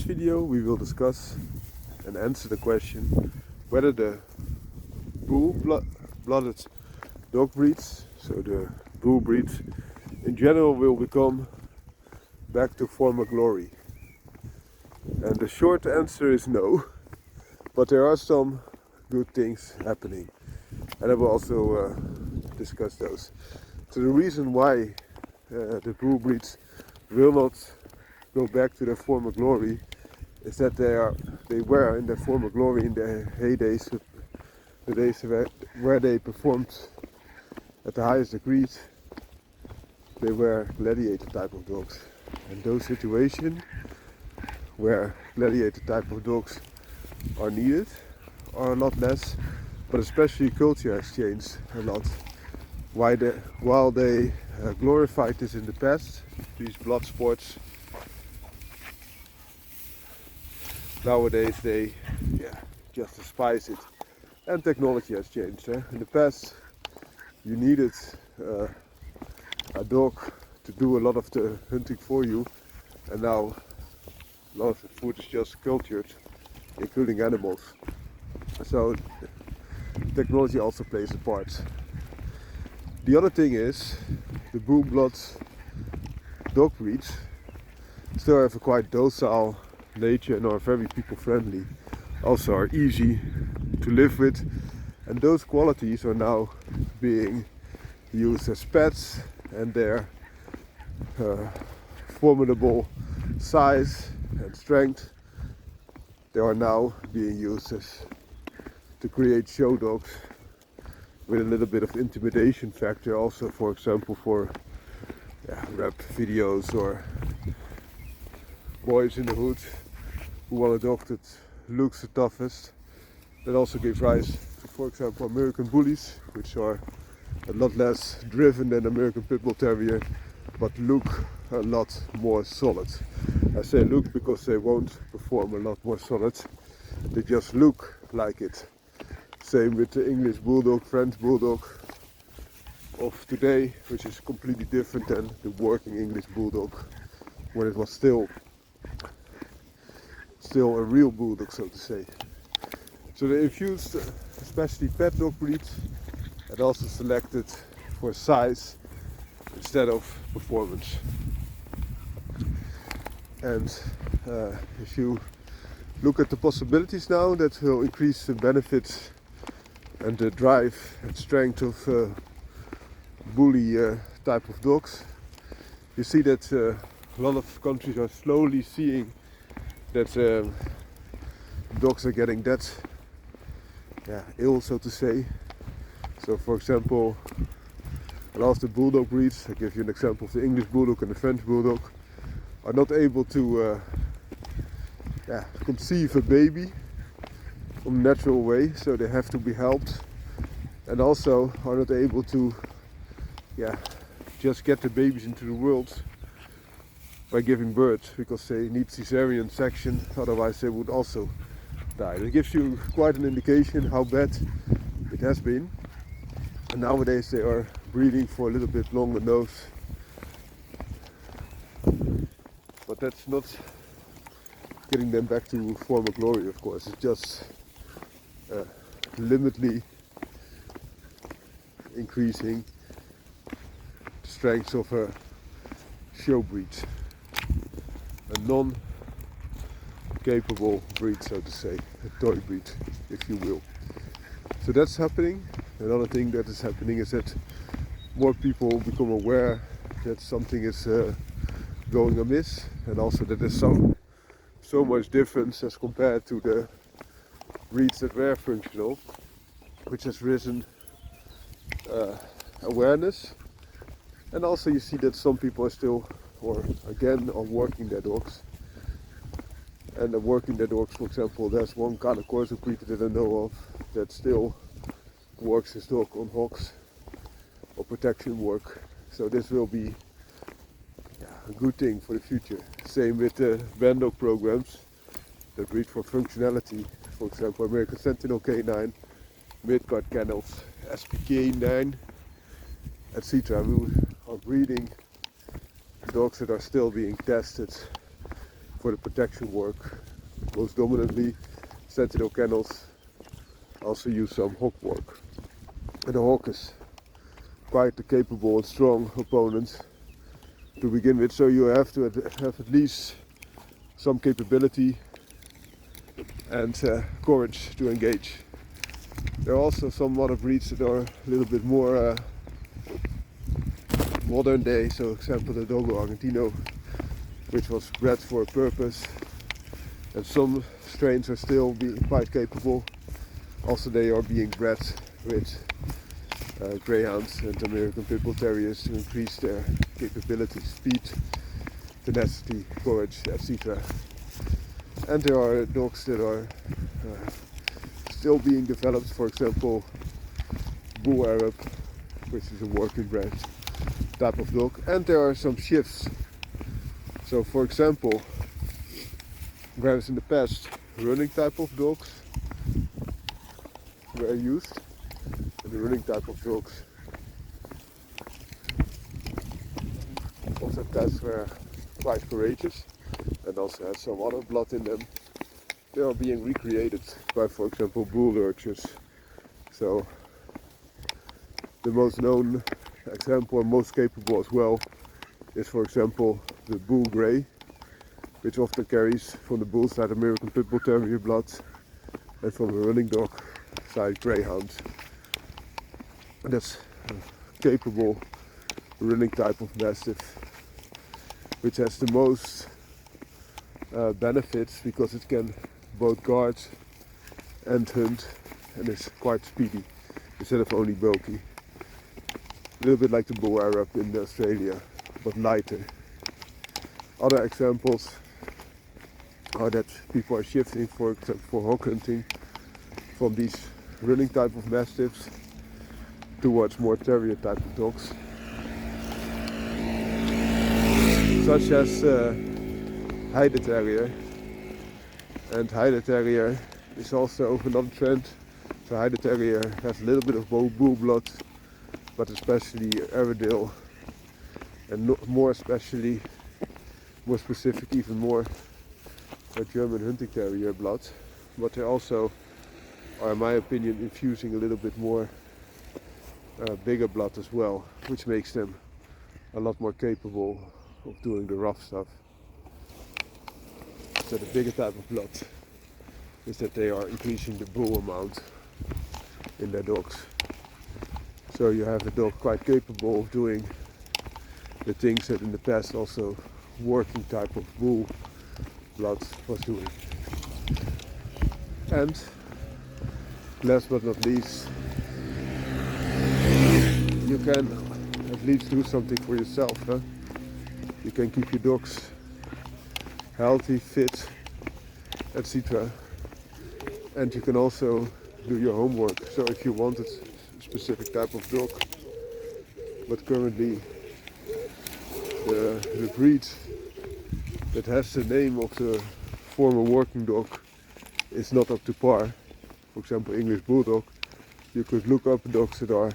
video we will discuss and answer the question whether the bull-blooded dog breeds, so the bull breeds in general, will become back to former glory. And the short answer is no, but there are some good things happening, and I will also discuss those. So the reason why the bull breeds will not go back to their former glory is that they were in their former glory in their heydays, the days where they performed at the highest degrees. They were gladiator type of dogs, and those situations where gladiator type of dogs are needed are a lot less, but especially culture has changed a lot. While they glorified this in the past, these blood sports, nowadays they just despise it. And technology has changed. In the past you needed a dog to do a lot of the hunting for you, and now a lot of the food is just cultured, including animals. So technology also plays a part. The other thing is the bull blood dog breeds still have a quite docile nature and are very people friendly, also are easy to live with, and those qualities are now being used as pets, and their formidable size and strength, they are now being used to create show dogs with a little bit of intimidation factor, also for example for rap videos or boys in the hood who want a dog that looks the toughest. That also gives rise to, for example, American bullies, which are a lot less driven than American Pit Bull Terrier, but look a lot more solid. I say look because they won't perform a lot more solid, they just look like it. Same with the English Bulldog, French Bulldog of today, which is completely different than the working English Bulldog when it was still a real Bulldog, so to say. So they infused especially pet dog breeds and also selected for size instead of performance. And if you look at the possibilities now that will increase the benefits and the drive and strength of bully type of dogs, you see that a lot of countries are slowly seeing that dogs are getting that ill, so to say. So for example, a lot of the bulldog breeds, I give you an example of the English Bulldog and the French Bulldog, are not able to conceive a baby in a natural way, so they have to be helped, and also are not able to just get the babies into the world by giving birth, because they need cesarean section, otherwise they would also die. It gives you quite an indication how bad it has been, and nowadays they are breeding for a little bit longer nose, but that's not getting them back to former glory, of course. It's just limitedly increasing the strength of a show breed, a non-capable breed, so to say, a toy breed, if you will. So that's happening. Another thing that is happening is that more people become aware that something is going amiss, and also that there's so much difference as compared to the breeds that were functional, which has risen awareness. And also you see that some people are still, or again, are working their dogs. And they're working their dogs, for example, there's one kind of Corso breed that I know of that still works his dog on hocks or protection work. So this will be a good thing for the future. Same with the band dog programs that breed for functionality, for example American Sentinel K9, Midgard Kennels, SPK9, etc. We are breeding dogs that are still being tested for the protection work. Most dominantly, Sentinel kennels also use some hawk work. And the hawk is quite a capable and strong opponent to begin with, so you have to have at least some capability and courage to engage. There are also some other breeds that are a little bit more modern day, so for example the Dogo Argentino, which was bred for a purpose, and some strains are still being quite capable. Also they are being bred with greyhounds and American Pit Bull Terriers to increase their capability, speed, tenacity, courage, etc. And there are dogs that are still being developed, for example Bull Arab, which is a working bred type of dog, and there are some shifts. So for example, whereas in the past running type of dogs were used, and the running type of dogs also cats were quite courageous and also had some other blood in them, they are being recreated by, for example, bull lurchers. So the most known example and most capable as well is, for example, the Bull Grey, which often carries from the bull side American Pit Bull Terrier blood and from the running dog side Greyhound. And that's a capable running type of Mastiff, which has the most benefits because it can both guard and hunt and is quite speedy instead of only bulky. A little bit like the Bull Arab in Australia, but lighter. Other examples are that people are shifting, for example, for hawk hunting from these running type of Mastiffs towards more terrier type of dogs, such as Haida Terrier. And Haida Terrier is also another trend. So Haida Terrier has a little bit of bull blood, but especially Airedale, and more especially, more specific, even more German hunting terrier blood. But they also are, in my opinion, infusing a little bit more bigger blood as well, which makes them a lot more capable of doing the rough stuff. So the bigger type of blood is that they are increasing the bull amount in their dogs. So you have a dog quite capable of doing the things that in the past also working type of bull blood was doing. And last but not least, you can at least do something for yourself. Huh? You can keep your dogs healthy, fit, etc. And you can also do your homework. So if you wanted a specific type of dog, but currently the breed that has the name of the former working dog is not up to par, for example English Bulldog, you could look up dogs that are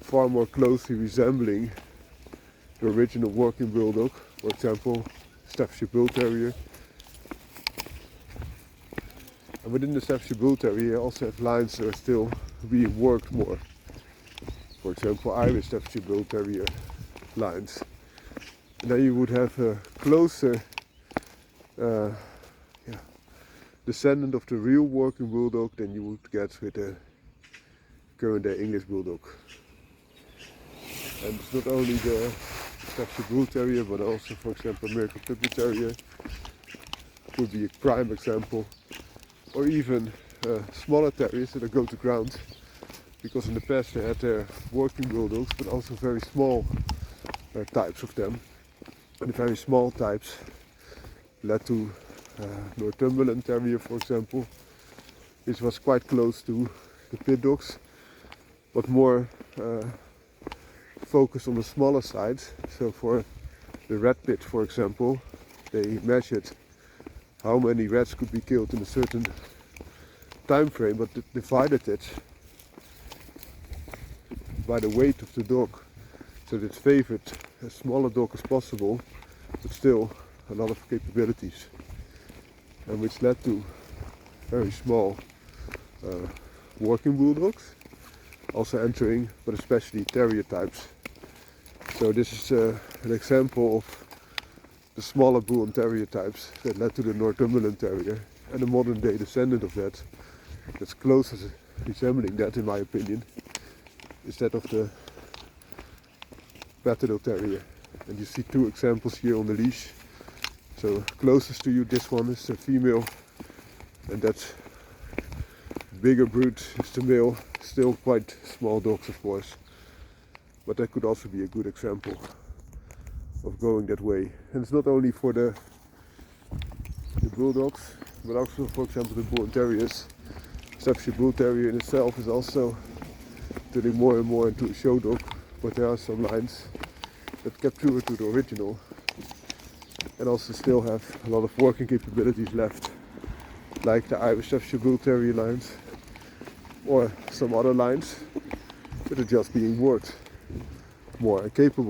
far more closely resembling the original working Bulldog, for example Staffordshire Bull Terrier. And within the Staffordshire Bull Terrier you also have lines that are still being worked more. For example Irish Staffordshire Bull Terrier lines. And then you would have a closer descendant of the real working Bulldog than you would get with the current day English Bulldog. And it's not only the Staffordshire Bull Terrier, but also, for example, American Pit Bull Terrier would be a prime example, or even smaller terriers that go to ground, because in the past they had their working bulldogs, but also very small types of them, and the very small types led to Northumberland Terrier, for example, which was quite close to the pit dogs, but more focused on the smaller side. So for the rat pit, for example, they measured how many rats could be killed in a certain time frame, but divided it by the weight of the dog, so that it favored as small a dog as possible, but still a lot of capabilities, and which led to very small working bulldogs also entering, but especially terrier types. So this is an example of the smaller bull and terrier types that led to the Northumberland Terrier, and a modern day descendant of that, that's closest resembling that in my opinion, is that of the Patterdale Terrier. And you see two examples here on the leash. So closest to you, this one is the female, and that bigger brute is the male. Still quite small dogs, of course, but that could also be a good example of going that way. And it's not only for the bulldogs, but also, for example, the bull and terriers. Staffordshire Bull Terrier in itself is also turning more and more into a show dog, but there are some lines that kept truer to the original and also still have a lot of working capabilities left, like the Irish Staffordshire Bull Terrier lines or some other lines that are just being worked more and capable.